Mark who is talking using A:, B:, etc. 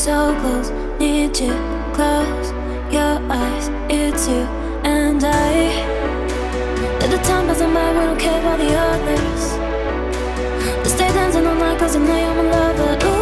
A: so close, need to close your eyes. It's you and I. Let the time pass by, we don't care about the others. Let's stay dancing all night 'cause I know you're my lover. Ooh.